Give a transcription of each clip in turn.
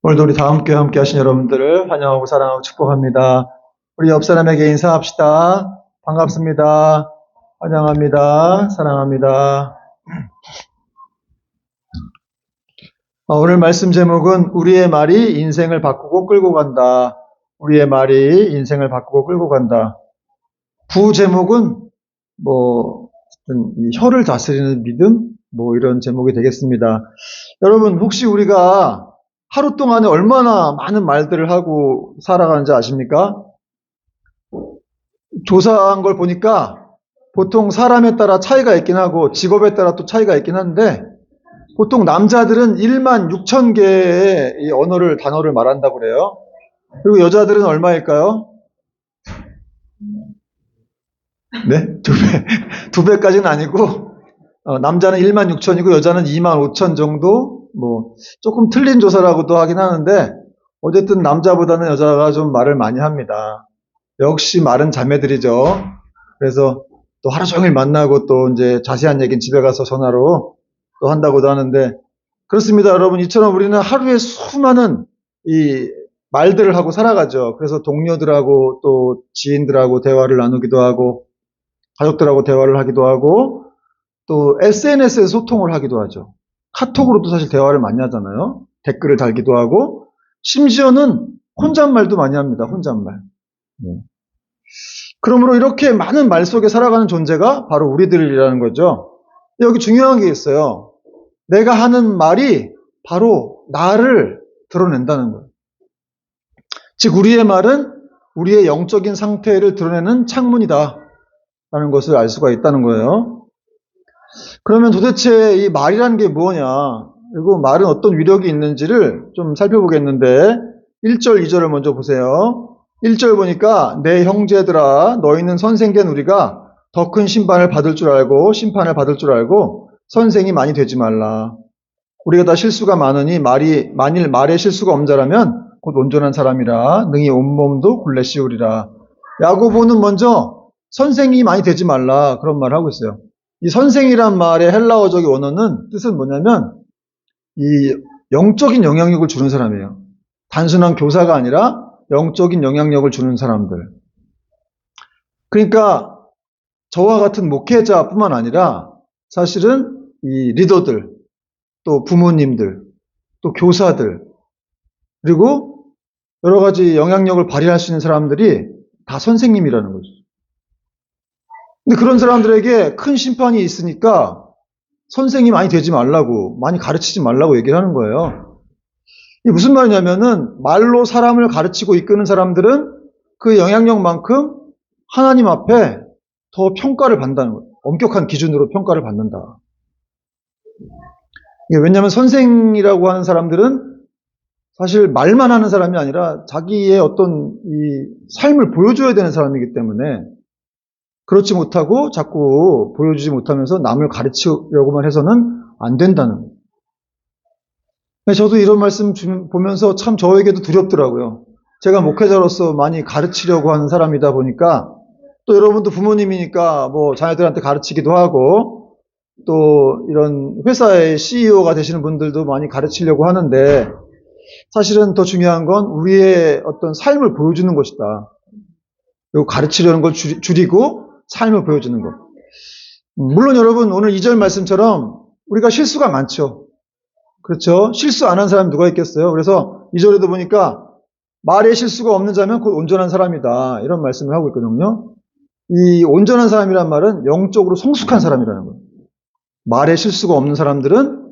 오늘도 우리 다음교회 함께 하신 여러분들을 환영하고 사랑하고 축복합니다. 우리 옆 사람에게 인사합시다. 반갑습니다. 환영합니다. 사랑합니다. 오늘 말씀 제목은 우리의 말이 인생을 바꾸고 끌고 간다. 우리의 말이 인생을 바꾸고 끌고 간다. 부제목은 이 혀를 다스리는 믿음? 이런 제목이 되겠습니다. 여러분, 혹시 우리가 하루 동안에 얼마나 많은 말들을 하고 살아가는지 아십니까? 조사한 걸 보니까 보통 사람에 따라 차이가 있긴 하고 직업에 따라 또 차이가 있긴 한데 보통 남자들은 1만 6천 개의 이 단어를 말한다고 그래요. 그리고 여자들은 얼마일까요? 네? 두 배까지는 아니고 남자는 1만 6천이고 여자는 2만 5천 정도? 조금 틀린 조사라고도 하긴 하는데 어쨌든 남자보다는 여자가 좀 말을 많이 합니다. 역시 말은 자매들이죠. 그래서 또 하루 종일 만나고 또 이제 자세한 얘기는 집에 가서 전화로 또 한다고도 하는데 그렇습니다. 여러분, 이처럼 우리는 하루에 수많은 이 말들을 하고 살아가죠. 그래서 동료들하고 또 지인들하고 대화를 나누기도 하고 가족들하고 대화를 하기도 하고 또 SNS에서 소통을 하기도 하죠. 카톡으로도 사실 대화를 많이 하잖아요. 댓글을 달기도 하고 심지어는 혼잣말도 많이 합니다. 혼잣말. 그러므로 이렇게 많은 말 속에 살아가는 존재가 바로 우리들이라는 거죠. 여기 중요한 게 있어요. 내가 하는 말이 바로 나를 드러낸다는 거예요. 즉 우리의 말은 우리의 영적인 상태를 드러내는 창문이다 라는 것을 알 수가 있다는 거예요. 그러면 도대체 이 말이라는 게 뭐냐, 그리고 말은 어떤 위력이 있는지를 좀 살펴보겠는데 1절, 2절을 먼저 보세요. 1절 보니까 내 형제들아 너희는 선생된 우리가 더 큰 심판을 받을 줄 알고 선생이 많이 되지 말라. 우리가 다 실수가 많으니 만일 말에 실수가 없는 자라면 곧 온전한 사람이라 능히 온몸도 굴레 씌우리라. 야고보는 먼저 선생이 많이 되지 말라 그런 말을 하고 있어요. 이 선생이란 말의 헬라어적인 원어는 뜻은 뭐냐면 이 영적인 영향력을 주는 사람이에요. 단순한 교사가 아니라 영적인 영향력을 주는 사람들. 그러니까 저와 같은 목회자뿐만 아니라 사실은 이 리더들, 또 부모님들, 또 교사들, 그리고 여러 가지 영향력을 발휘할 수 있는 사람들이 다 선생님이라는 거죠. 근데 그런 사람들에게 큰 심판이 있으니까 선생이 많이 되지 말라고, 많이 가르치지 말라고 얘기를 하는 거예요. 이게 무슨 말이냐면은 말로 사람을 가르치고 이끄는 사람들은 그 영향력만큼 하나님 앞에 더 평가를 받는다는 거예요. 엄격한 기준으로 평가를 받는다. 왜냐하면 선생이라고 하는 사람들은 사실 말만 하는 사람이 아니라 자기의 어떤 이 삶을 보여줘야 되는 사람이기 때문에 그렇지 못하고 자꾸 보여주지 못하면서 남을 가르치려고만 해서는 안 된다는 거예요. 저도 이런 말씀 보면서 참 저에게도 두렵더라고요. 제가 목회자로서 많이 가르치려고 하는 사람이다 보니까 또 여러분도 부모님이니까 자녀들한테 가르치기도 하고 또 이런 회사의 CEO가 되시는 분들도 많이 가르치려고 하는데 사실은 더 중요한 건 우리의 어떤 삶을 보여주는 것이다. 그리고 가르치려는 걸 줄이고 삶을 보여주는 것. 물론 여러분 오늘 2절 말씀처럼 우리가 실수가 많죠. 그렇죠? 실수 안 한 사람이 누가 있겠어요? 그래서 2절에도 보니까 말에 실수가 없는 자면 곧 온전한 사람이다. 이런 말씀을 하고 있거든요. 이 온전한 사람이란 말은 영적으로 성숙한 사람이라는 거예요. 말에 실수가 없는 사람들은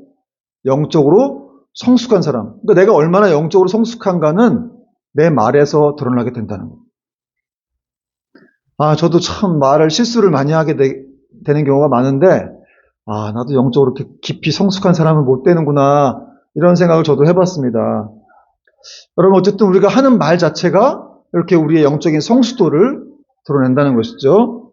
영적으로 성숙한 사람. 그러니까 내가 얼마나 영적으로 성숙한가는 내 말에서 드러나게 된다는 거예요. 저도 참 말을 실수를 많이 하게 되는 경우가 많은데 나도 영적으로 이렇게 깊이 성숙한 사람은 못 되는구나 이런 생각을 저도 해봤습니다. 여러분 어쨌든 우리가 하는 말 자체가 이렇게 우리의 영적인 성숙도를 드러낸다는 것이죠.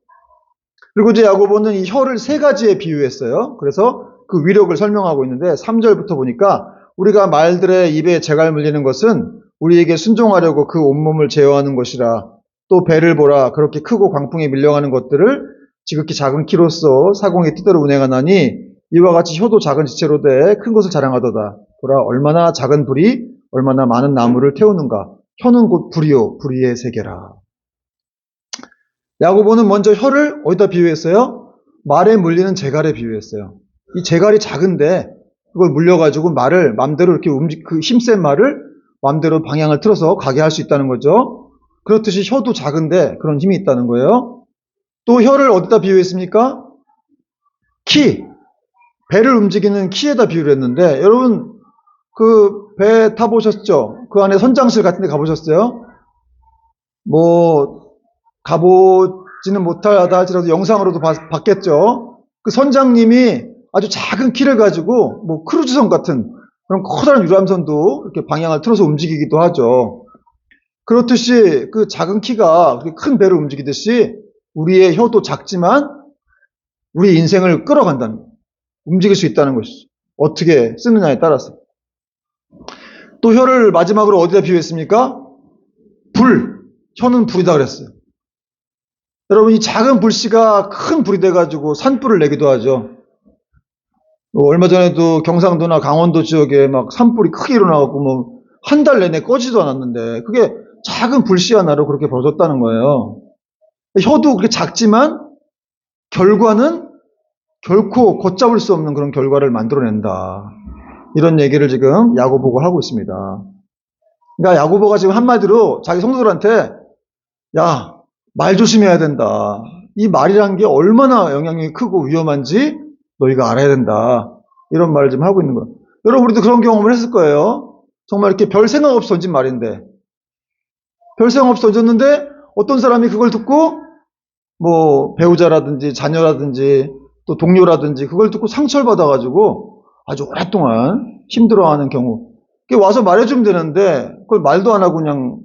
그리고 이제 야고보는 이 혀를 3가지에 비유했어요. 그래서 그 위력을 설명하고 있는데 3절부터 보니까 우리가 말들의 입에 재갈 물리는 것은 우리에게 순종하려고 그 온몸을 제어하는 것이라. 또 배를 보라. 그렇게 크고 광풍에 밀려가는 것들을 지극히 작은 키로서 사공의 뜻대로 운행하나니 이와 같이 혀도 작은 지체로 돼 큰 것을 자랑하도다. 보라 얼마나 작은 불이 얼마나 많은 나무를 태우는가. 혀는 곧 불이요 불의의 세계라. 야고보는 먼저 혀를 어디다 비유했어요? 말에 물리는 재갈에 비유했어요. 이 재갈이 작은데 그걸 물려가지고 말을 맘대로 이렇게 그 힘센 말을 맘대로 방향을 틀어서 가게 할 수 있다는 거죠. 그렇듯이 혀도 작은데 그런 힘이 있다는 거예요. 또 혀를 어디다 비유했습니까? 키, 배를 움직이는 키에다 비유를 했는데 여러분 그 배 타보셨죠? 그 안에 선장실 같은 데 가보셨어요? 뭐 가보지는 못하다 할지라도 영상으로도 봤겠죠? 그 선장님이 아주 작은 키를 가지고 뭐 크루즈선 같은 그런 커다란 유람선도 이렇게 방향을 틀어서 움직이기도 하죠. 그렇듯이 그 작은 키가 큰 배를 움직이듯이 우리의 혀도 작지만 우리 인생을 끌어간다는 거예요. 움직일 수 있다는 것이죠. 어떻게 쓰느냐에 따라서. 또 혀를 마지막으로 어디다 비유했습니까? 불. 혀는 불이다 그랬어요. 여러분 이 작은 불씨가 큰 불이 돼가지고 산불을 내기도 하죠. 얼마 전에도 경상도나 강원도 지역에 막 산불이 크게 일어나갖고 뭐 한 달 내내 꺼지도 않았는데 그게 작은 불씨 하나로 그렇게 벌어졌다는 거예요. 혀도 그렇게 작지만 결과는 결코 걷잡을 수 없는 그런 결과를 만들어낸다. 이런 얘기를 지금 야고보가 하고 있습니다. 그러니까 야고보가 지금 한마디로 자기 성도들한테 야, 말 조심해야 된다. 이 말이란 게 얼마나 영향력이 크고 위험한지 너희가 알아야 된다. 이런 말을 지금 하고 있는 거예요. 여러분 우리도 그런 경험을 했을 거예요. 정말 이렇게 별 생각 없이 던진 말인데 별 생각 없이 던졌는데 어떤 사람이 그걸 듣고 뭐 배우자라든지 자녀라든지 또 동료라든지 그걸 듣고 상처를 받아가지고 아주 오랫동안 힘들어하는 경우. 그게 와서 말해주면 되는데 그걸 말도 안 하고 그냥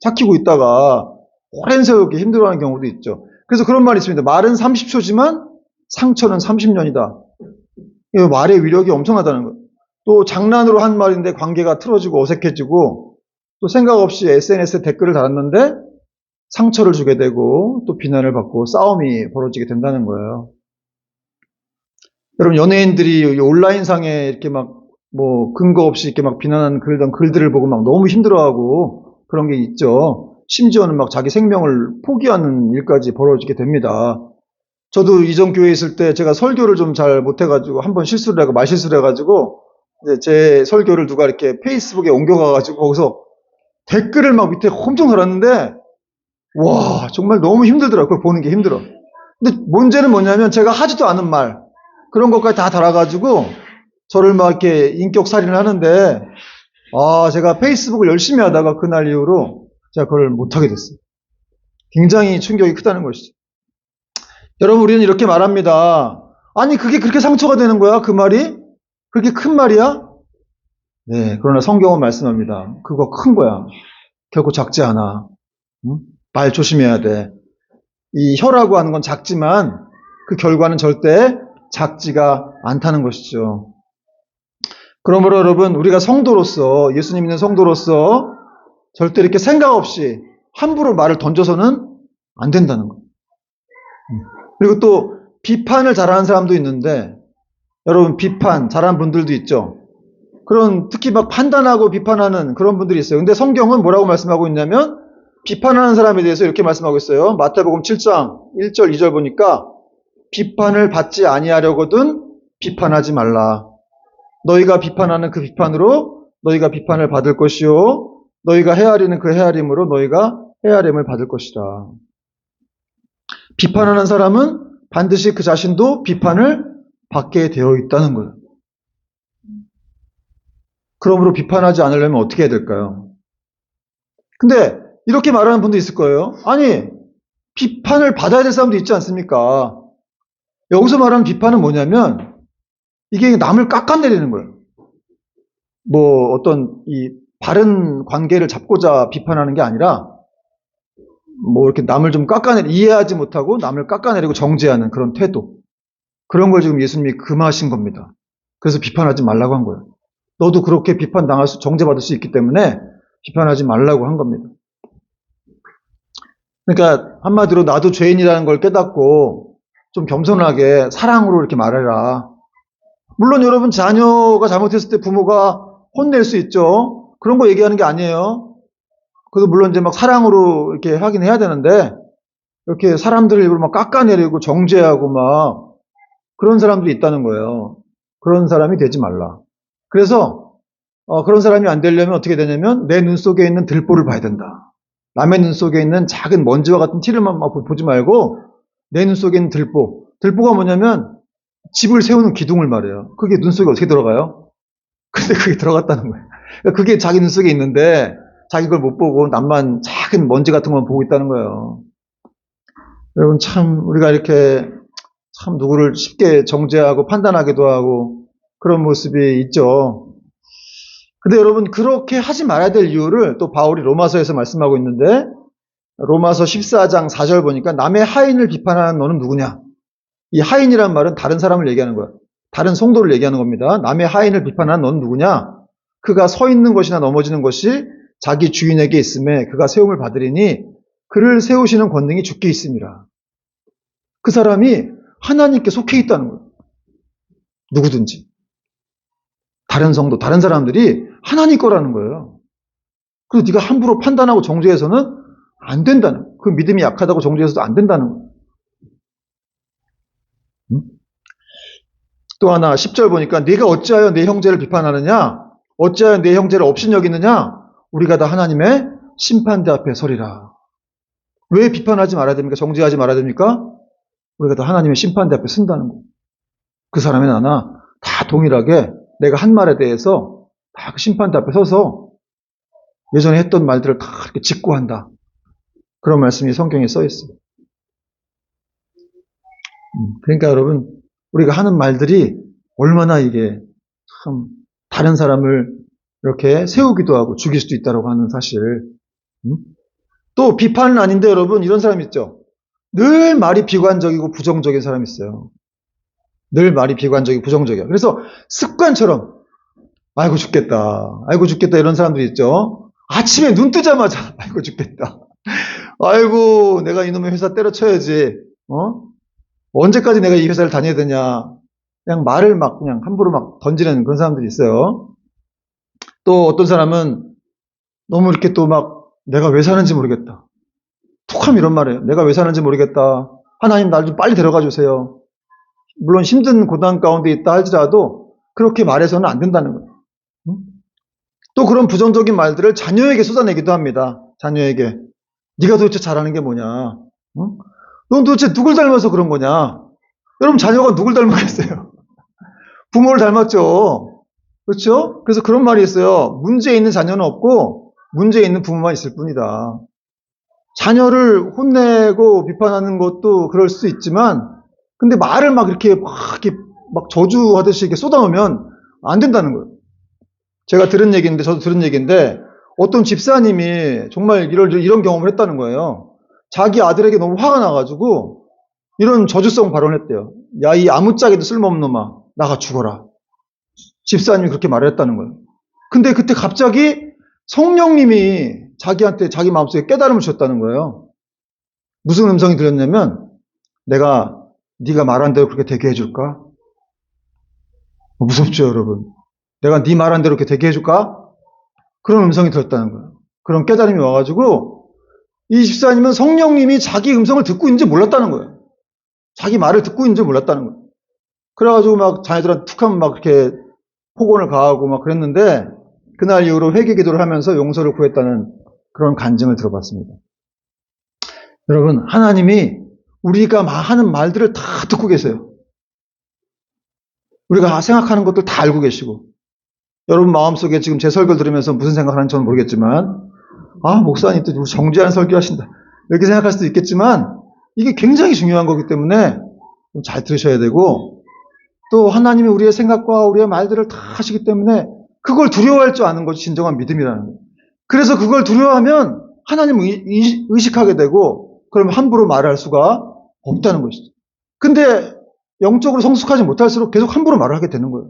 삭히고 있다가 오랜 세월 이렇게 힘들어하는 경우도 있죠. 그래서 그런 말이 있습니다. 말은 30초지만 상처는 30년이다. 말의 위력이 엄청나다는 거예요. 또 장난으로 한 말인데 관계가 틀어지고 어색해지고 또 생각 없이 SNS에 댓글을 달았는데 상처를 주게 되고 또 비난을 받고 싸움이 벌어지게 된다는 거예요. 여러분 연예인들이 온라인상에 이렇게 막 뭐 근거 없이 이렇게 막 비난하는 글들을 보고 막 너무 힘들어하고 그런 게 있죠. 심지어는 막 자기 생명을 포기하는 일까지 벌어지게 됩니다. 저도 이전 교회에 있을 때 제가 설교를 좀 잘 못해가지고 한번 실수를 하고 말실수를 해가지고 이제 제 설교를 누가 이렇게 페이스북에 옮겨가가지고 거기서 댓글을 막 밑에 엄청 달았는데 와 정말 너무 힘들더라고요. 그걸 보는 게 힘들어. 근데 문제는 뭐냐면 제가 하지도 않은 말 그런 것까지 다 달아가지고 저를 막 이렇게 인격 살인을 하는데 제가 페이스북을 열심히 하다가 그날 이후로 제가 그걸 못하게 됐어요. 굉장히 충격이 크다는 것이죠. 여러분 우리는 이렇게 말합니다. 아니 그게 그렇게 상처가 되는 거야? 그 말이? 그렇게 큰 말이야? 네, 그러나 성경은 말씀합니다. 그거 큰 거야. 결코 작지 않아. 응? 말 조심해야 돼. 이 혀라고 하는 건 작지만 그 결과는 절대 작지가 않다는 것이죠. 그러므로 여러분 우리가 성도로서 예수님 믿는 성도로서 절대 이렇게 생각 없이 함부로 말을 던져서는 안 된다는 거예요. 그리고 또 비판을 잘하는 사람도 있는데 여러분 비판 잘하는 분들도 있죠. 그런 특히 막 판단하고 비판하는 그런 분들이 있어요. 근데 성경은 뭐라고 말씀하고 있냐면 비판하는 사람에 대해서 이렇게 말씀하고 있어요. 마태복음 7장 1절 2절 보니까 비판을 받지 아니하려거든 비판하지 말라. 너희가 비판하는 그 비판으로 너희가 비판을 받을 것이요 너희가 헤아리는 그 헤아림으로 너희가 헤아림을 받을 것이다. 비판하는 사람은 반드시 그 자신도 비판을 받게 되어 있다는 거예요. 그러므로 비판하지 않으려면 어떻게 해야 될까요? 근데 이렇게 말하는 분도 있을 거예요. 아니 비판을 받아야 될 사람도 있지 않습니까? 여기서 말하는 비판은 뭐냐면 이게 남을 깎아내리는 거예요. 뭐 어떤 이 바른 관계를 잡고자 비판하는 게 아니라 뭐 이렇게 남을 좀 이해하지 못하고 남을 깎아내리고 정죄하는 그런 태도. 그런 걸 지금 예수님이 금하신 겁니다. 그래서 비판하지 말라고 한 거예요. 너도 그렇게 정죄받을 수 있기 때문에 비판하지 말라고 한 겁니다. 그러니까 한마디로 나도 죄인이라는 걸 깨닫고 좀 겸손하게 사랑으로 이렇게 말해라. 물론 여러분 자녀가 잘못했을 때 부모가 혼낼 수 있죠. 그런 거 얘기하는 게 아니에요. 그래도 물론 이제 막 사랑으로 이렇게 하긴 해야 되는데, 이렇게 사람들을 일부러 막 깎아내리고 정죄하고 막 그런 사람들이 있다는 거예요. 그런 사람이 되지 말라. 그래서 그런 사람이 안 되려면 어떻게 되냐면 내 눈 속에 있는 들보를 봐야 된다. 남의 눈 속에 있는 작은 먼지와 같은 티를만 막 보지 말고 내 눈 속에 있는 들보. 들보가 뭐냐면 집을 세우는 기둥을 말해요. 그게 눈 속에 어떻게 들어가요? 근데 그게 들어갔다는 거예요. 그러니까 그게 자기 눈 속에 있는데 자기 걸 못 보고 남만 작은 먼지 같은 것만 보고 있다는 거예요. 여러분 참 우리가 이렇게 참 누구를 쉽게 정죄하고 판단하기도 하고 그런 모습이 있죠. 근데 여러분 그렇게 하지 말아야 될 이유를 또 바울이 로마서에서 말씀하고 있는데 로마서 14장 4절 보니까 남의 하인을 비판하는 너는 누구냐? 이 하인이란 말은 다른 사람을 얘기하는 거야. 다른 성도를 얘기하는 겁니다. 남의 하인을 비판하는 너는 누구냐? 그가 서 있는 것이나 넘어지는 것이 자기 주인에게 있음에 그가 세움을 받으리니 그를 세우시는 권능이 주께 있음이라. 그 사람이 하나님께 속해 있다는 거예요. 누구든지. 다른 성도, 다른 사람들이 하나님 거라는 거예요. 그래서 네가 함부로 판단하고 정죄해서는 안 된다는 거예요. 그 믿음이 약하다고 정죄해서도 안 된다는 거예요. 또 하나 10절 보니까 네가 어찌하여 내 형제를 비판하느냐? 어찌하여 내 형제를 업신여기느냐? 우리가 다 하나님의 심판대 앞에 서리라. 왜 비판하지 말아야 됩니까? 정죄하지 말아야 됩니까? 우리가 다 하나님의 심판대 앞에 쓴다는 거예요. 그 사람이 나나 다 동일하게 내가 한 말에 대해서 다 그 심판대 앞에 서서 예전에 했던 말들을 다 이렇게 직구한다. 그런 말씀이 성경에 써 있어요. 그러니까 여러분 우리가 하는 말들이 얼마나 이게 참 다른 사람을 이렇게 세우기도 하고 죽일 수도 있다고 하는 사실. 또 비판은 아닌데 여러분 이런 사람 있죠. 늘 말이 비관적이고 부정적인 사람이 있어요. 늘 말이 비관적이고 부정적이야. 그래서 습관처럼 아이고 죽겠다. 아이고 죽겠다 이런 사람들이 있죠. 아침에 눈 뜨자마자 아이고 죽겠다. 아이고 내가 이놈의 회사 때려쳐야지. 언제까지 내가 이 회사를 다녀야 되냐. 그냥 말을 막 그냥 함부로 막 던지는 그런 사람들이 있어요. 또 어떤 사람은 너무 이렇게 또 막 내가 왜 사는지 모르겠다. 툭하면 이런 말이에요. 내가 왜 사는지 모르겠다. 하나님 날 좀 빨리 데려가 주세요. 물론 힘든 고난 가운데 있다 할지라도 그렇게 말해서는 안 된다는 거예요. 또 그런 부정적인 말들을 자녀에게 쏟아내기도 합니다. 자녀에게. 네가 도대체 잘하는 게 뭐냐. 넌 도대체 누굴 닮아서 그런 거냐. 여러분 자녀가 누굴 닮았겠어요. 부모를 닮았죠. 그렇죠? 그래서 그런 말이 있어요. 문제 있는 자녀는 없고 문제 있는 부모만 있을 뿐이다. 자녀를 혼내고 비판하는 것도 그럴 수 있지만 근데 말을 막 이렇게 막 저주하듯이 이렇게 쏟아놓으면 안 된다는 거예요. 제가 들은 얘기인데, 저도 들은 얘기인데, 어떤 집사님이 정말 이런 경험을 했다는 거예요. 자기 아들에게 너무 화가 나가지고, 이런 저주성 발언을 했대요. 야, 이 아무짝에도 쓸모없는 놈아, 나가 죽어라. 집사님이 그렇게 말을 했다는 거예요. 근데 그때 갑자기 성령님이 자기한테 자기 마음속에 깨달음을 주셨다는 거예요. 무슨 음성이 들렸냐면, 내가 네가 말한 대로 그렇게 되게 해줄까? 무섭죠, 여러분. 내가 네 말한 대로 이렇게 되게 해줄까? 그런 음성이 들었다는 거예요. 그런 깨달음이 와가지고 이 집사님은 성령님이 자기 음성을 듣고 있는지 몰랐다는 거예요. 자기 말을 듣고 있는지 몰랐다는 거예요. 그래가지고 막 자녀들한테 툭하면 막 이렇게 폭언을 가하고 막 그랬는데 그날 이후로 회개 기도를 하면서 용서를 구했다는 그런 간증을 들어봤습니다. 여러분, 하나님이 우리가 하는 말들을 다 듣고 계세요. 우리가 생각하는 것들 다 알고 계시고 여러분 마음속에 지금 제 설교를 들으면서 무슨 생각하는지 저는 모르겠지만 목사님 또 정죄하는 설교하신다 이렇게 생각할 수도 있겠지만 이게 굉장히 중요한 거기 때문에 잘 들으셔야 되고 또 하나님이 우리의 생각과 우리의 말들을 다 하시기 때문에 그걸 두려워할 줄 아는 것이 진정한 믿음이라는 거예요. 그래서 그걸 두려워하면 하나님을 의식하게 되고 그러면 함부로 말할 수가 없다는 것이죠. 근데 영적으로 성숙하지 못할수록 계속 함부로 말을 하게 되는 거예요.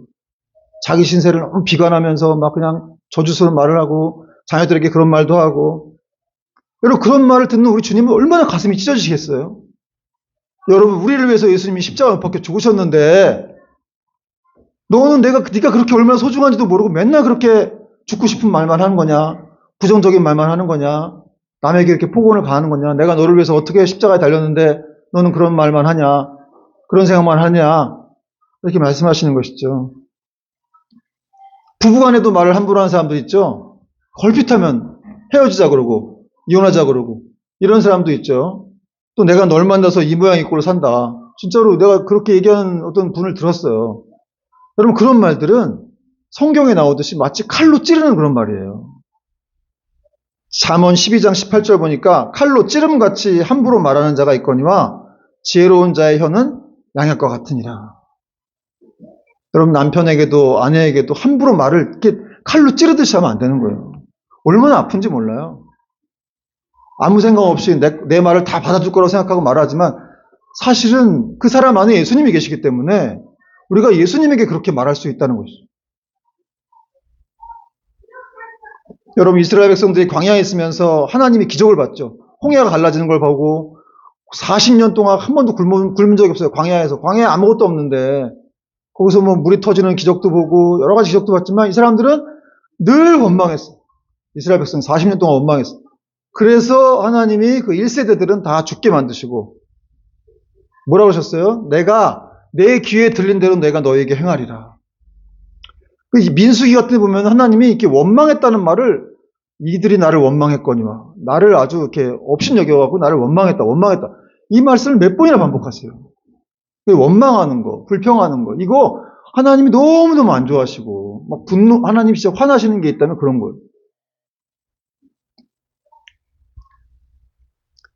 자기 신세를 너무 비관하면서 막 그냥 저주스러운 말을 하고 자녀들에게 그런 말도 하고 여러분 그런 말을 듣는 우리 주님은 얼마나 가슴이 찢어지시겠어요? 여러분 우리를 위해서 예수님이 십자가에 못 박혀 죽으셨는데 너는 네가 그렇게 얼마나 소중한지도 모르고 맨날 그렇게 죽고 싶은 말만 하는 거냐? 부정적인 말만 하는 거냐? 남에게 이렇게 폭언을 가하는 거냐? 내가 너를 위해서 어떻게 십자가에 달렸는데 너는 그런 말만 하냐? 그런 생각만 하냐? 이렇게 말씀하시는 것이죠. 부부간에도 말을 함부로 하는 사람도 있죠. 걸핏하면 헤어지자 그러고 이혼하자 그러고 이런 사람도 있죠. 또 내가 널 만나서 이 모양 이 꼴로 산다. 진짜로 내가 그렇게 얘기하는 어떤 분을 들었어요. 여러분 그런 말들은 성경에 나오듯이 마치 칼로 찌르는 그런 말이에요. 잠언 12장 18절 보니까 칼로 찌름같이 함부로 말하는 자가 있거니와 지혜로운 자의 혀는 양약과 같으니라. 여러분 남편에게도 아내에게도 함부로 말을 이렇게 칼로 찌르듯이 하면 안 되는 거예요. 얼마나 아픈지 몰라요. 아무 생각 없이 내 말을 다 받아줄 거라고 생각하고 말하지만 사실은 그 사람 안에 예수님이 계시기 때문에 우리가 예수님에게 그렇게 말할 수 있다는 것이죠. 여러분 이스라엘 백성들이 광야에 있으면서 하나님이 기적을 봤죠. 홍해가 갈라지는 걸 보고 40년 동안 한 번도 굶은 적이 없어요. 광야에 아무것도 없는데 거기서 뭐 물이 터지는 기적도 보고 여러 가지 기적도 봤지만 이 사람들은 늘 원망했어. 이스라엘 백성 40년 동안 원망했어. 그래서 하나님이 그 1세대들은 다 죽게 만드시고 뭐라고 하셨어요? 내가 내 귀에 들린 대로 내가 너에게 행하리라. 민수기 같은 데 보면 하나님이 이렇게 원망했다는 말을 이들이 나를 원망했거니와 나를 아주 이렇게 업신여겨갖고 나를 원망했다. 이 말씀을 몇 번이나 반복하세요. 원망하는 거, 불평하는 거 이거 하나님이 너무너무 안 좋아하시고 막 하나님이 진짜 화나시는 게 있다면 그런 거예요.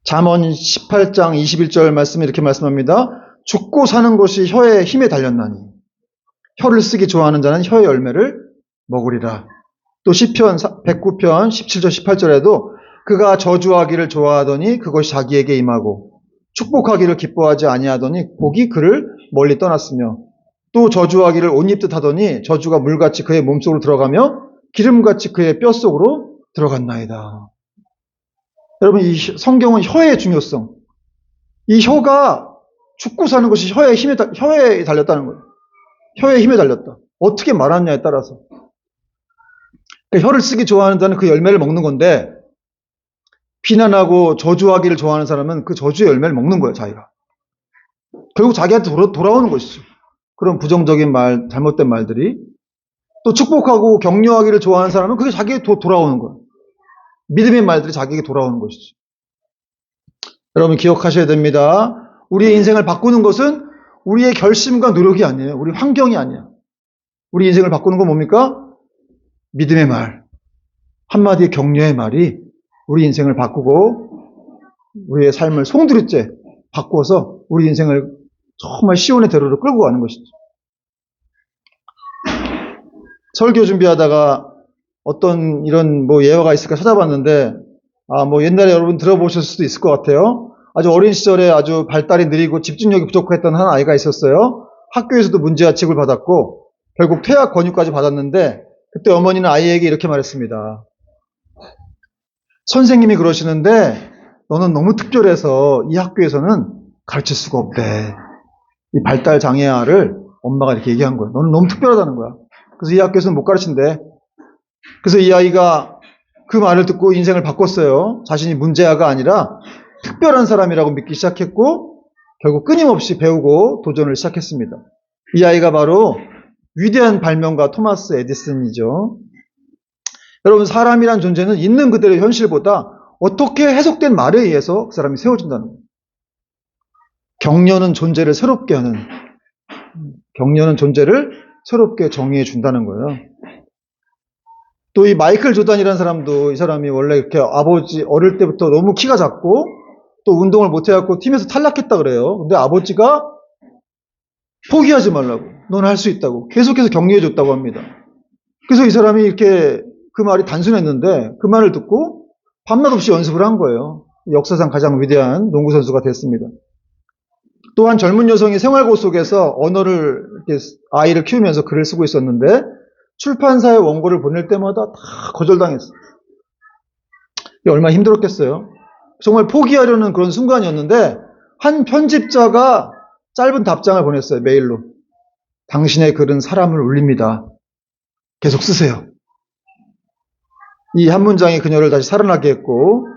잠언 18장 21절 말씀에 이렇게 말씀합니다. 죽고 사는 것이 혀의 힘에 달렸나니 혀를 쓰기 좋아하는 자는 혀의 열매를 먹으리라. 또 시편 109편 17절 18절에도 그가 저주하기를 좋아하더니 그것이 자기에게 임하고 축복하기를 기뻐하지 아니하더니 복이 그를 멀리 떠났으며 또 저주하기를 옷 입듯 하더니 저주가 물같이 그의 몸속으로 들어가며 기름같이 그의 뼛속으로 들어갔나이다. 여러분 이 성경은 혀의 중요성, 이 혀가 죽고 사는 것이 혀에 달렸다는 거예요. 혀에 힘에 달렸다. 어떻게 말하느냐에 따라서. 그러니까 혀를 쓰기 좋아하는 자는 그 열매를 먹는 건데 비난하고 저주하기를 좋아하는 사람은 그 저주의 열매를 먹는 거예요. 자기가. 결국 자기한테 돌아오는 것이죠. 그런 부정적인 말, 잘못된 말들이. 또 축복하고 격려하기를 좋아하는 사람은 그게 자기에게 돌아오는 거예요. 믿음의 말들이 자기에게 돌아오는 것이죠. 여러분 기억하셔야 됩니다. 우리의 인생을 바꾸는 것은 우리의 결심과 노력이 아니에요. 우리 환경이 아니에요. 우리 인생을 바꾸는 건 뭡니까? 믿음의 말, 한마디의 격려의 말이 우리 인생을 바꾸고 우리의 삶을 송두리째 바꿔서 우리 인생을 정말 시온의 대로로 끌고 가는 것이죠. 설교 준비하다가 어떤 이런 예화가 있을까 찾아봤는데 옛날에 여러분 들어보셨을 수도 있을 것 같아요. 아주 어린 시절에 아주 발달이 느리고 집중력이 부족했던 한 아이가 있었어요. 학교에서도 문제아칙을 받았고 결국 퇴학 권유까지 받았는데 그때 어머니는 아이에게 이렇게 말했습니다. 선생님이 그러시는데 너는 너무 특별해서 이 학교에서는 가르칠 수가 없대. 이 발달 장애아를 엄마가 이렇게 얘기한 거야. 너는 너무 특별하다는 거야. 그래서 이 학교에서는 못 가르친대. 그래서 이 아이가 그 말을 듣고 인생을 바꿨어요. 자신이 문제아가 아니라 특별한 사람이라고 믿기 시작했고 결국 끊임없이 배우고 도전을 시작했습니다. 이 아이가 바로 위대한 발명가 토마스 에디슨이죠. 여러분 사람이란 존재는 있는 그대로의 현실보다 어떻게 해석된 말에 의해서 그 사람이 세워진다는 거예요. 격려는 존재를 새롭게 하는, 격려는 존재를 새롭게 정의해 준다는 거예요. 또 이 마이클 조단이라는 사람도 이 사람이 원래 이렇게 아버지 어릴 때부터 너무 키가 작고 또 운동을 못 해갖고 팀에서 탈락했다 그래요. 근데 아버지가 포기하지 말라고, 넌 할 수 있다고 계속해서 격려해 줬다고 합니다. 그래서 이 사람이 이렇게 그 말이 단순했는데 그 말을 듣고 밤낮 없이 연습을 한 거예요. 역사상 가장 위대한 농구 선수가 됐습니다. 또한 젊은 여성이 생활고 속에서 언어를 이렇게 아이를 키우면서 글을 쓰고 있었는데 출판사에 원고를 보낼 때마다 다 거절당했어요. 이게 얼마나 힘들었겠어요. 정말 포기하려는 그런 순간이었는데 한 편집자가 짧은 답장을 보냈어요. 메일로. 당신의 글은 사람을 울립니다. 계속 쓰세요. 이 한 문장이 그녀를 다시 살아나게 했고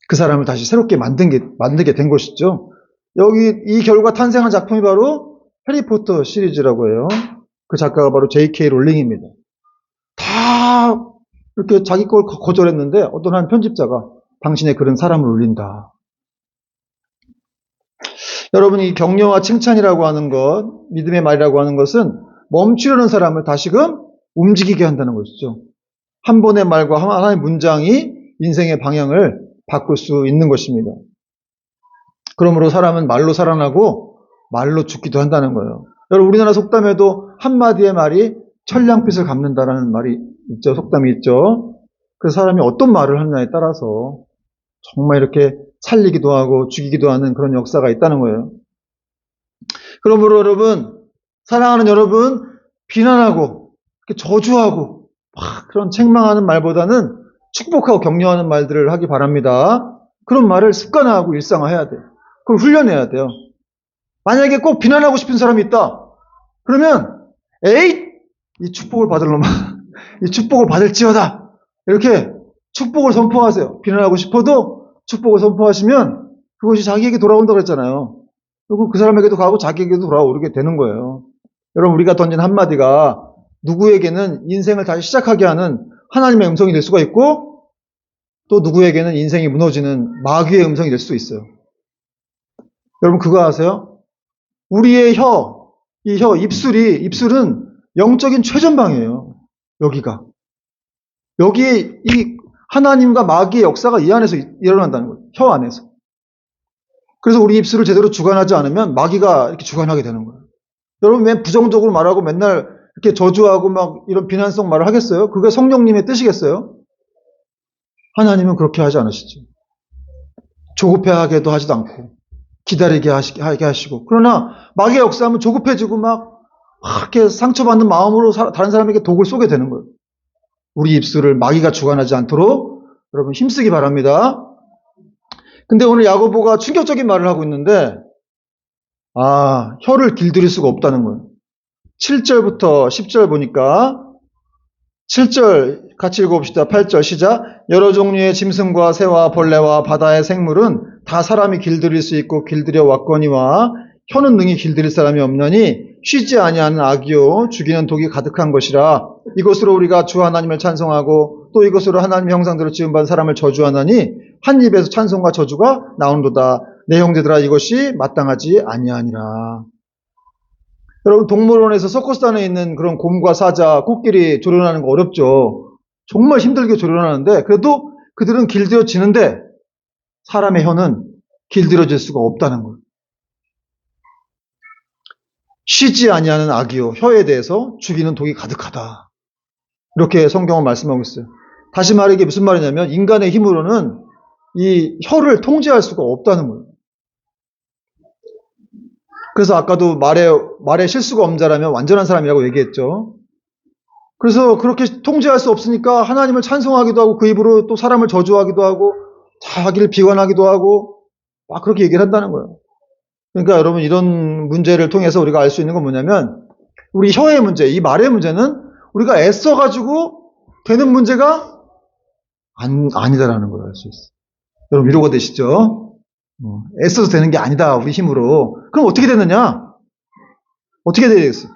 그 사람을 다시 새롭게 만들게 된 것이죠. 여기 이 결과 탄생한 작품이 바로 해리포터 시리즈라고 해요. 그 작가가 바로 J.K. 롤링입니다. 다 이렇게 자기 걸 거절했는데 어떤 한 편집자가 당신의 글은 사람을 울린다. 여러분, 이 격려와 칭찬이라고 하는 것, 믿음의 말이라고 하는 것은 멈추려는 사람을 다시금 움직이게 한다는 것이죠. 한 번의 말과 하나의 문장이 인생의 방향을 바꿀 수 있는 것입니다. 그러므로 사람은 말로 살아나고 말로 죽기도 한다는 거예요. 여러분, 우리나라 속담에도 한마디의 말이 천냥빚을 갚는다라는 말이 있죠. 속담이 있죠. 그래서 사람이 어떤 말을 하느냐에 따라서 정말 이렇게 살리기도 하고 죽이기도 하는 그런 역사가 있다는 거예요. 그러므로 여러분, 사랑하는 여러분, 비난하고 저주하고 막 그런 책망하는 말보다는 축복하고 격려하는 말들을 하기 바랍니다. 그런 말을 습관화하고 일상화해야 돼요. 그걸 훈련해야 돼요. 만약에 꼭 비난하고 싶은 사람이 있다. 그러면 에잇! 이 축복을 받을 놈아. 이 축복을 받을지어다. 이렇게 축복을 선포하세요. 비난하고 싶어도 축복을 선포하시면 그것이 자기에게 돌아온다고 그랬잖아요. 그리고 그 사람에게도 가고 자기에게도 돌아오게 되는 거예요. 여러분, 우리가 던진 한마디가 누구에게는 인생을 다시 시작하게 하는 하나님의 음성이 될 수가 있고 또 누구에게는 인생이 무너지는 마귀의 음성이 될 수도 있어요. 여러분, 그거 아세요? 우리의 입술은 영적인 최전방이에요. 여기에 이 하나님과 마귀의 역사가 이 안에서 일어난다는 거예요. 혀 안에서. 그래서 우리 입술을 제대로 주관하지 않으면 마귀가 이렇게 주관하게 되는 거예요. 여러분, 왜 부정적으로 말하고 맨날 이렇게 저주하고 막 이런 비난성 말을 하겠어요? 그게 성령님의 뜻이겠어요? 하나님은 그렇게 하지 않으시죠. 조급해하게도 하지도 않고 기다리게 하게 하시고, 그러나 마귀의 역사하면 조급해지고 막 이렇게 상처받는 마음으로 다른 사람에게 독을 쏘게 되는 거예요. 우리 입술을 마귀가 주관하지 않도록 여러분 힘쓰기 바랍니다. 근데 오늘 야고보가 충격적인 말을 하고 있는데 혀를 길들일 수가 없다는 거예요. 7절부터 10절 보니까 7절 같이 읽어봅시다. 8절 시작. 여러 종류의 짐승과 새와 벌레와 바다의 생물은 다 사람이 길들일 수 있고 길들여 왔거니와 혀는 능히 길들일 사람이 없나니 쉬지 아니하는 악이요 죽이는 독이 가득한 것이라. 이것으로 우리가 주 하나님을 찬송하고 또 이것으로 하나님의 형상대로 지음받은 사람을 저주하나니 한 입에서 찬송과 저주가 나오는도다. 내 형제들아, 이것이 마땅하지 아니하니라. 여러분, 동물원에서 서커스단에 있는 그런 곰과 사자, 코끼리 조련하는 거 어렵죠. 정말 힘들게 조련하는데 그래도 그들은 길들여지는데 사람의 혀는 길들여질 수가 없다는 거예요. 쉬지 아니하는 악이요 혀에 대해서 죽이는 독이 가득하다. 이렇게 성경은 말씀하고 있어요. 다시 말해 이게 무슨 말이냐면 인간의 힘으로는 이 혀를 통제할 수가 없다는 거예요. 그래서 아까도 말에 실수가 없는 자라면 완전한 사람이라고 얘기했죠. 그래서 그렇게 통제할 수 없으니까 하나님을 찬송하기도 하고 그 입으로 또 사람을 저주하기도 하고 자기를 비관하기도 하고 막 그렇게 얘기를 한다는 거예요. 그러니까 여러분, 이런 문제를 통해서 우리가 알 수 있는 건 뭐냐면 우리 혀의 문제, 이 말의 문제는 우리가 애써가지고 되는 문제가 아니다라는 걸 알 수 있어요. 여러분, 위로가 되시죠? 애써서 되는 게 아니다, 우리 힘으로. 그럼 어떻게 되느냐? 어떻게 되겠어요?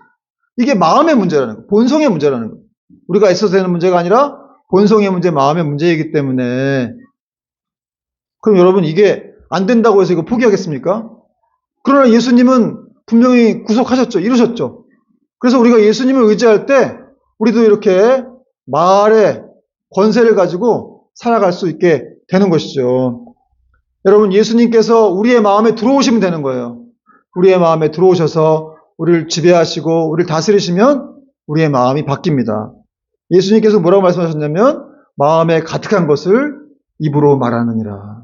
이게 마음의 문제라는 거예요. 본성의 문제라는 거예요. 우리가 애써서 되는 문제가 아니라 본성의 문제, 마음의 문제이기 때문에. 그럼 여러분, 이게 안 된다고 해서 이거 포기하겠습니까? 그러나 예수님은 분명히 구속하셨죠. 이루셨죠. 그래서 우리가 예수님을 의지할 때 우리도 이렇게 말의 권세를 가지고 살아갈 수 있게 되는 것이죠. 여러분, 예수님께서 우리의 마음에 들어오시면 되는 거예요. 우리의 마음에 들어오셔서 우리를 지배하시고 우리를 다스리시면 우리의 마음이 바뀝니다. 예수님께서 뭐라고 말씀하셨냐면 마음에 가득한 것을 입으로 말하느니라.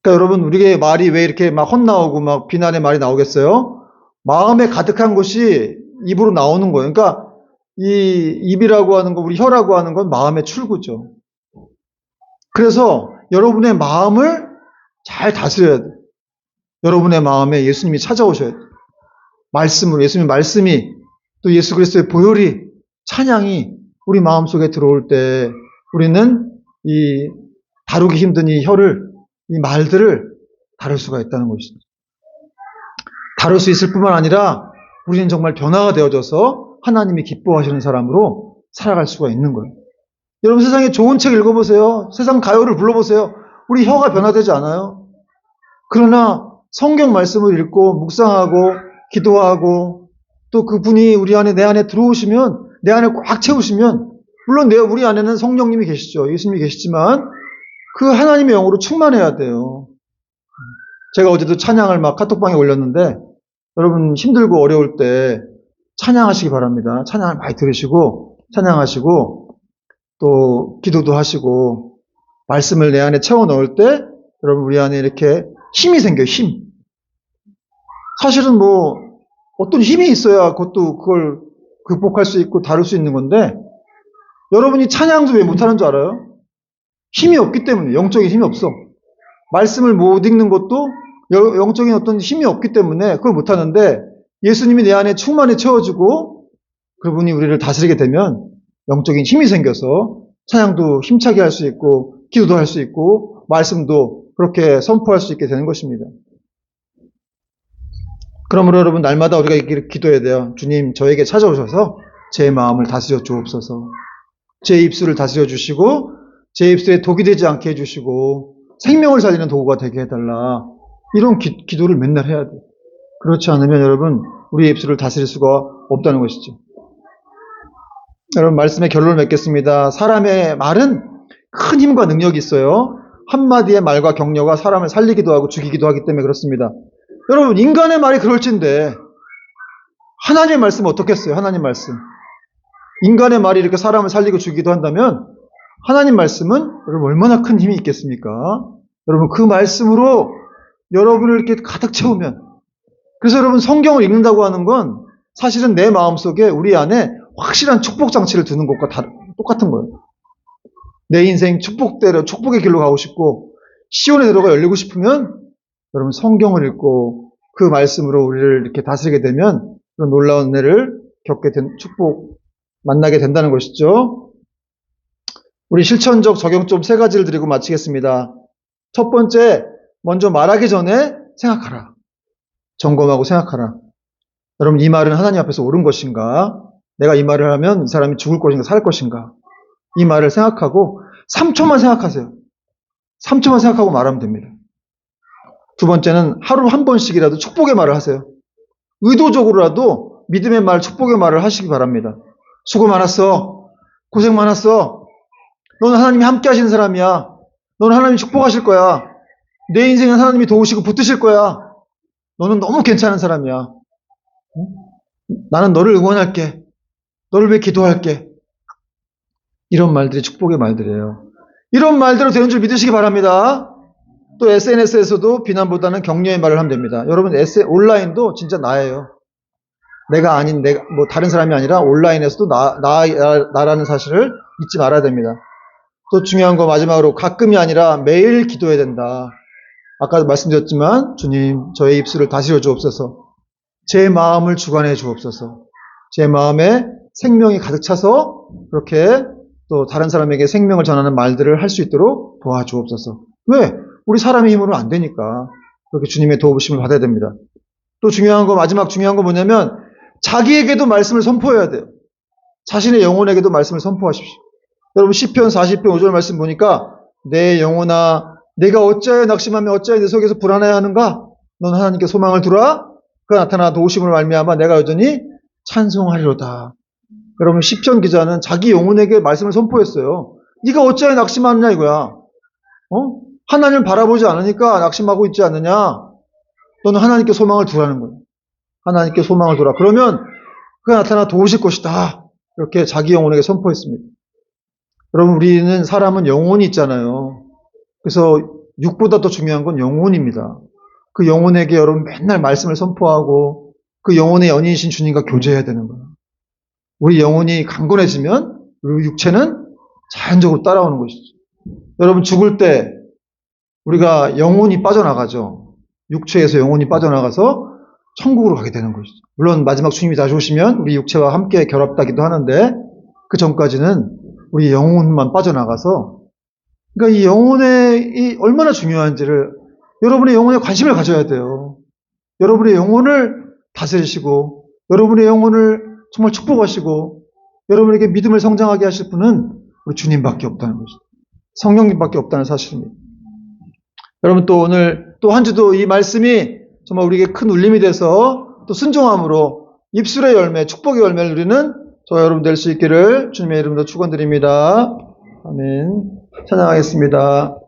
그러니까 여러분, 우리의 말이 왜 이렇게 막 헛나오고 막 비난의 말이 나오겠어요? 마음에 가득한 것이 입으로 나오는 거예요. 그러니까 이 입이라고 하는 거, 우리 혀라고 하는 건 마음의 출구죠. 그래서 여러분의 마음을 잘 다스려야 돼요. 여러분의 마음에 예수님이 찾아오셔야 돼요. 말씀으로, 예수님의 말씀이 또 예수 그리스도의 보혈이, 찬양이 우리 마음속에 들어올 때 우리는 이 다루기 힘든 이 혀를, 이 말들을 다룰 수가 있다는 것이죠. 다룰 수 있을 뿐만 아니라 우리는 정말 변화가 되어져서 하나님이 기뻐하시는 사람으로 살아갈 수가 있는 거예요. 여러분 세상에 좋은 책 읽어보세요. 세상 가요를 불러보세요. 우리 혀가 변화되지 않아요. 그러나 성경 말씀을 읽고 묵상하고 기도하고 또 그분이 우리 안에 내 안에 들어오시면 내 안에 꽉 채우시면 물론 우리 안에는 성령님이 계시죠. 예수님이 계시지만 그 하나님의 영으로 충만해야 돼요. 제가 어제도 찬양을 막 카톡방에 올렸는데 여러분 힘들고 어려울 때 찬양하시기 바랍니다. 찬양을 많이 들으시고 찬양하시고 또 기도도 하시고 말씀을 내 안에 채워 넣을 때 여러분 우리 안에 이렇게 힘이 생겨요. 힘. 사실은 뭐 어떤 힘이 있어야 그것도 그걸 극복할 수 있고 다룰 수 있는 건데 여러분이 찬양도 왜 못하는 줄 알아요? 힘이 없기 때문에. 영적인 힘이 없어. 말씀을 못 읽는 것도 영적인 어떤 힘이 없기 때문에 그걸 못하는데 예수님이 내 안에 충만히 채워주고 그분이 우리를 다스리게 되면 영적인 힘이 생겨서 찬양도 힘차게 할 수 있고 기도도 할 수 있고 말씀도 그렇게 선포할 수 있게 되는 것입니다. 그러므로 여러분 날마다 우리가 이렇게 기도해야 돼요. 주님 저에게 찾아오셔서 제 마음을 다스려 주옵소서. 제 입술을 다스려 주시고 제 입술에 독이 되지 않게 해주시고 생명을 살리는 도구가 되게 해달라. 이런 기도를 맨날 해야 돼요. 그렇지 않으면 여러분 우리의 입술을 다스릴 수가 없다는 것이죠. 여러분 말씀의 결론을 맺겠습니다. 사람의 말은 큰 힘과 능력이 있어요. 한마디의 말과 격려가 사람을 살리기도 하고 죽이기도 하기 때문에 그렇습니다. 여러분 인간의 말이 그럴진데 하나님의 말씀은 어떻겠어요? 하나님 말씀. 인간의 말이 이렇게 사람을 살리고 죽이기도 한다면 하나님 말씀은 여러분 얼마나 큰 힘이 있겠습니까? 여러분 그 말씀으로 여러분을 이렇게 가득 채우면 그래서 여러분 성경을 읽는다고 하는 건 사실은 내 마음속에 우리 안에 확실한 축복 장치를 두는 것과 똑같은 거예요. 내 인생 축복대로 축복의 길로 가고 싶고 시온의 대로가 열리고 싶으면 여러분 성경을 읽고 그 말씀으로 우리를 이렇게 다스리게 되면 그런 놀라운 은혜를 겪게 된 축복 만나게 된다는 것이죠. 우리 실천적 적용 좀 세 가지를 드리고 마치겠습니다. 첫 번째, 먼저 말하기 전에 생각하라. 점검하고 생각하라. 여러분 이 말은 하나님 앞에서 옳은 것인가? 내가 이 말을 하면 이 사람이 죽을 것인가 살 것인가? 이 말을 생각하고 3초만 생각하세요. 3초만 생각하고 말하면 됩니다. 두 번째는 하루 한 번씩이라도 축복의 말을 하세요. 의도적으로라도 믿음의 말, 축복의 말을 하시기 바랍니다. 수고 많았어. 고생 많았어. 너는 하나님이 함께 하시는 사람이야. 너는 하나님이 축복하실 거야. 내 인생은 하나님이 도우시고 붙드실 거야. 너는 너무 괜찮은 사람이야. 나는 너를 응원할게. 너를 위해 기도할게. 이런 말들이 축복의 말들이에요. 이런 말대로 되는 줄 믿으시기 바랍니다. 또 SNS에서도 비난보다는 격려의 말을 하면 됩니다. 여러분 온라인도 진짜 나예요. 내가 아닌 뭐 다른 사람이 아니라 온라인에서도 나라는 사실을 잊지 말아야 됩니다. 또 중요한 거 마지막으로 가끔이 아니라 매일 기도해야 된다. 아까도 말씀드렸지만 주님 저의 입술을 다스려 주옵소서. 제 마음을 주관해 주옵소서. 제 마음에 생명이 가득 차서 그렇게 또 다른 사람에게 생명을 전하는 말들을 할 수 있도록 도와주옵소서. 왜? 우리 사람의 힘으로는 안 되니까 그렇게 주님의 도우심을 받아야 됩니다. 또 중요한 거 마지막 중요한 거 뭐냐면 자기에게도 말씀을 선포해야 돼요. 자신의 영혼에게도 말씀을 선포하십시오. 여러분 시편 40편 5절 말씀 보니까 내 영혼아 내가 어찌하여 낙심하며 어찌하여 내 속에서 불안해하는가? 넌 하나님께 소망을 두라. 그가 나타나 도우심을 말미암아 내가 여전히 찬송하리로다. 여러분 시편 기자는 자기 영혼에게 말씀을 선포했어요. 네가 어찌하여 낙심하느냐 이거야. 하나님을 바라보지 않으니까 낙심하고 있지 않느냐. 너는 하나님께 소망을 두라는 거예요. 하나님께 소망을 두라. 그러면 그가 나타나 도우실 것이다. 이렇게 자기 영혼에게 선포했습니다. 여러분 우리는 사람은 영혼이 있잖아요. 그래서 육보다 더 중요한 건 영혼입니다. 그 영혼에게 여러분 맨날 말씀을 선포하고 그 영혼의 연인이신 주님과 교제해야 되는 거예요. 우리 영혼이 강건해지면 우리 육체는 자연적으로 따라오는 것이죠. 여러분 죽을 때 우리가 영혼이 빠져나가죠. 육체에서 영혼이 빠져나가서 천국으로 가게 되는 것이죠. 물론 마지막 주님이 다시 오시면 우리 육체와 함께 결합하기도 하는데 그 전까지는 우리 영혼만 빠져나가서, 그러니까 이 영혼이 얼마나 중요한지를, 여러분의 영혼에 관심을 가져야 돼요. 여러분의 영혼을 다스리시고, 여러분의 영혼을 정말 축복하시고, 여러분에게 믿음을 성장하게 하실 분은 우리 주님밖에 없다는 것이죠. 성령님밖에 없다는 사실입니다. 여러분, 또 오늘 또 한 주도 이 말씀이 정말 우리에게 큰 울림이 돼서 또 순종함으로 입술의 열매, 축복의 열매를 누리는 저와 여러분 될 수 있기를 주님의 이름으로 축원드립니다. 아멘. 찬양하겠습니다.